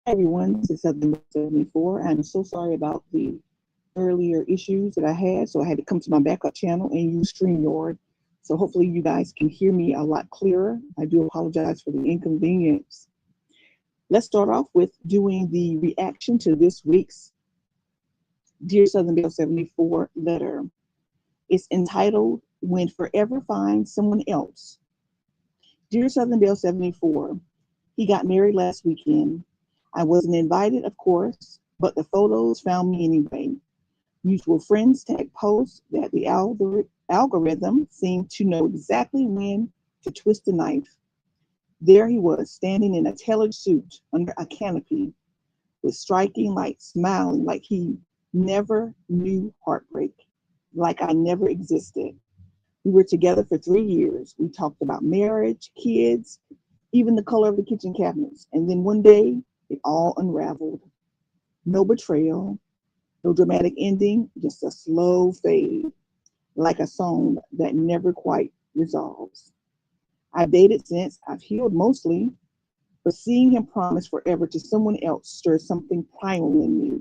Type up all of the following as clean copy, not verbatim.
Hi everyone, this is Southernbelle74. I'm so sorry about the earlier issues that I had, so I had to come to my backup channel and use StreamYard. So hopefully you guys can hear me a lot clearer. I do apologize for the inconvenience. Let's start off with doing the reaction to this week's Dear Southernbelle74 letter. It's entitled When Forever Finds Someone Else. Dear Southernbelle74, he got married last weekend. I wasn't invited, of course, but the photos found me anyway. Mutual friends tag posts that the algorithm seemed to know exactly when to twist the knife. There he was, standing in a tailored suit under a canopy, with striking light, smiling like he never knew heartbreak, like I never existed. We were together for 3 years. We talked about marriage, kids, even the color of the kitchen cabinets. And then one day, it all unraveled. No betrayal, no dramatic ending, just a slow fade, like a song that never quite resolves. I've dated since, I've healed mostly, but seeing him promise forever to someone else stirs something primal in me.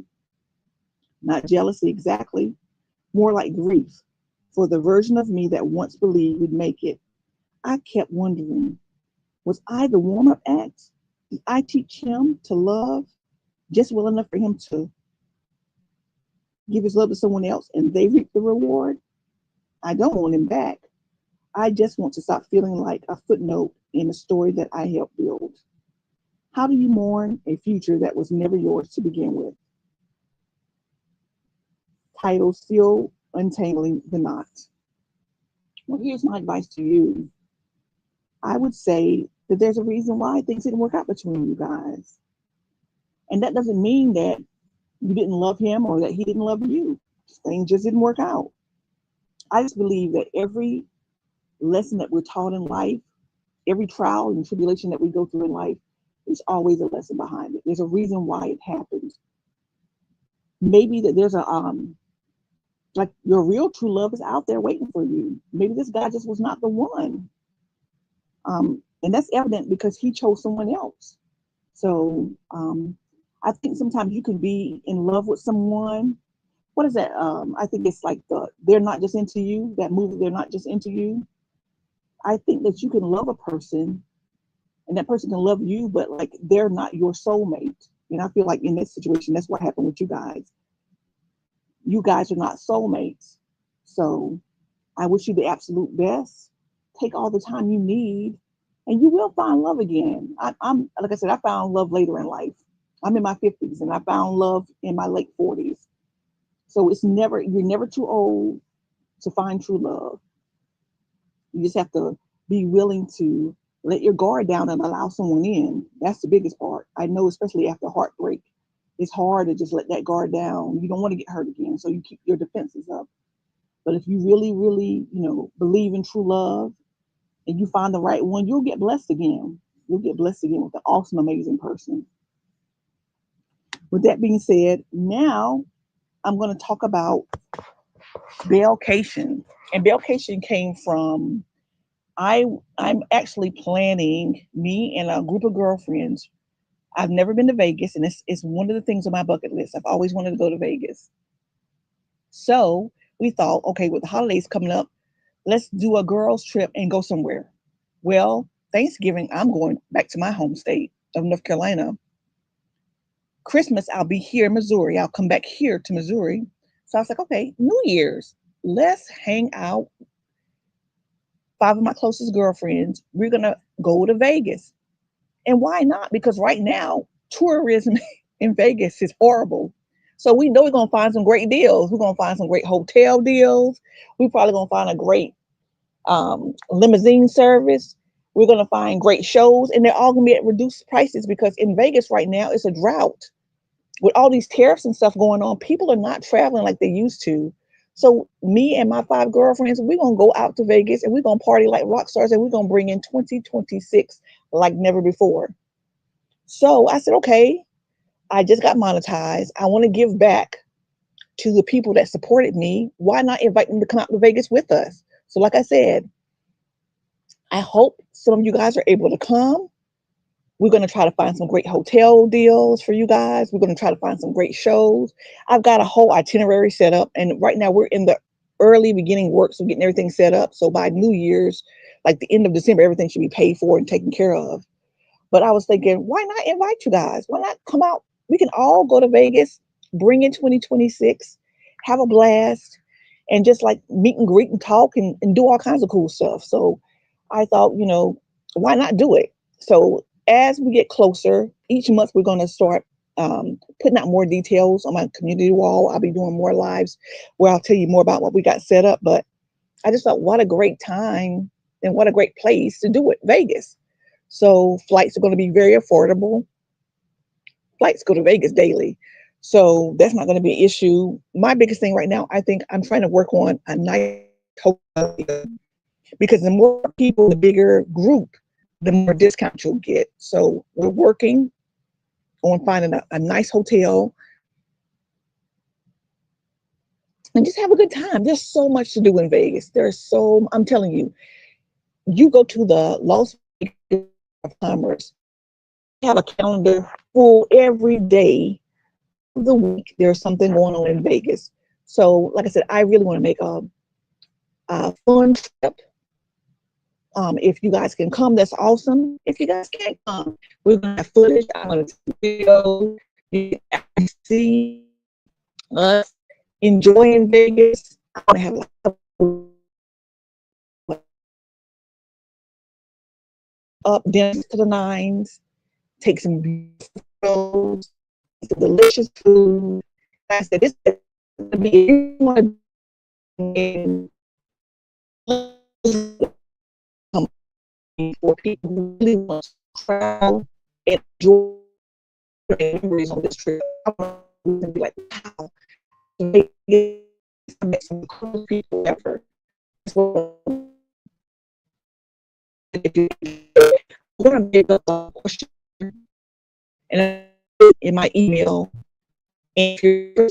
Not jealousy exactly, more like grief for the version of me that once believed we'd make it. I kept wondering, was I the warm-up act? Did I teach him to love just well enough for him to give his love to someone else and they reap the reward? I don't want him back. I just want to stop feeling like a footnote in a story that I helped build. How do you mourn a future that was never yours to begin with? Title Still Untangling the Knot. Well, here's my advice to you. I would say that there's a reason why things didn't work out between you guys. And that doesn't mean that you didn't love him or that he didn't love you. Things just didn't work out. I just believe that every lesson that we're taught in life, every trial and tribulation that we go through in life, there's always a lesson behind it. There's a reason why it happens. Maybe that there's like your real true love is out there waiting for you. Maybe this guy just was not the one. And that's evident because he chose someone else. So I think sometimes you can be in love with someone. What is that? I think it's like They're Not Just Into You, that movie, They're Not Just Into You. I think that you can love a person and that person can love you, but like they're not your soulmate. And I feel like in this situation, that's what happened with you guys. You guys are not soulmates. So I wish you the absolute best. Take all the time you need and you will find love again. I'm like I said, I found love later in life. I'm in my 50s and I found love in my late 40s. So you're never too old to find true love. You just have to be willing to let your guard down and allow someone in. That's the biggest part. I know, especially after heartbreak, it's hard to just let that guard down. You don't want to get hurt again, so you keep your defenses up. But if you really, really, believe in true love and you find the right one, you'll get blessed again. You'll get blessed again with an awesome, amazing person. With that being said, now I'm going to talk about BelleCation. And BelleCation came from I'm actually planning, me and a group of girlfriends. I've never been to Vegas, and it's one of the things on my bucket list. I've always wanted to go to Vegas. So we thought, okay, with the holidays coming up, let's do a girls' trip and go somewhere. Well, Thanksgiving, I'm going back to my home state of North Carolina. Christmas, I'll be here in Missouri. I'll come back here to Missouri. So I was like, okay, New Year's, let's hang out. 5 of my closest girlfriends, we're going to go to Vegas. And why not? Because right now, tourism in Vegas is horrible. So we know we're going to find some great deals. We're going to find some great hotel deals. We're probably going to find a great limousine service. We're going to find great shows, and they're all going to be at reduced prices because in Vegas right now, it's a drought. With all these tariffs and stuff going on, people are not traveling like they used to. So me and my 5 girlfriends, we're going to go out to Vegas and we're going to party like rock stars and we're going to bring in 2026 like never before. So I said, okay, I just got monetized. I want to give back to the people that supported me. Why not invite them to come out to Vegas with us? So like I said, I hope some of you guys are able to come. We're going to try to find some great hotel deals for you guys. We're going to try to find some great shows. I've got a whole itinerary set up, and right now we're in the early beginning works of getting everything set up. So by New Year's, like the end of December, everything should be paid for and taken care of. But I was thinking, why not invite you guys? Why not come out? We can all go to Vegas, bring in 2026, have a blast, and just like meet and greet and talk and do all kinds of cool stuff. So I thought, why not do it? So as we get closer, each month we're going to start putting out more details on my community wall. I'll be doing more lives where I'll tell you more about what we got set up. But I just thought, what a great time and what a great place to do it, Vegas. So flights are going to be very affordable. Flights go to Vegas daily. So that's not going to be an issue. My biggest thing right now, I think I'm trying to work on a nice hotel, because the more people, the bigger group, the more discount you'll get. So we're working on finding a nice hotel and just have a good time. There's so much to do in Vegas. I'm telling you, you go to the Las Vegas of Commerce, have a calendar full every day of the week. There's something going on in Vegas. So like I said, I really want to make a fun trip. If you guys can come, that's awesome. If you guys can't come, we're going to have footage. I'm going to video. You can see us enjoying Vegas. I want to have up dinners to the nines, take some beautiful photos, some delicious food. Like I said, this is going to be for people who really want to travel and enjoy memories on this trip. I want to be like, wow, I met some cool people ever. So, if you want to make a question and in my email, and if you're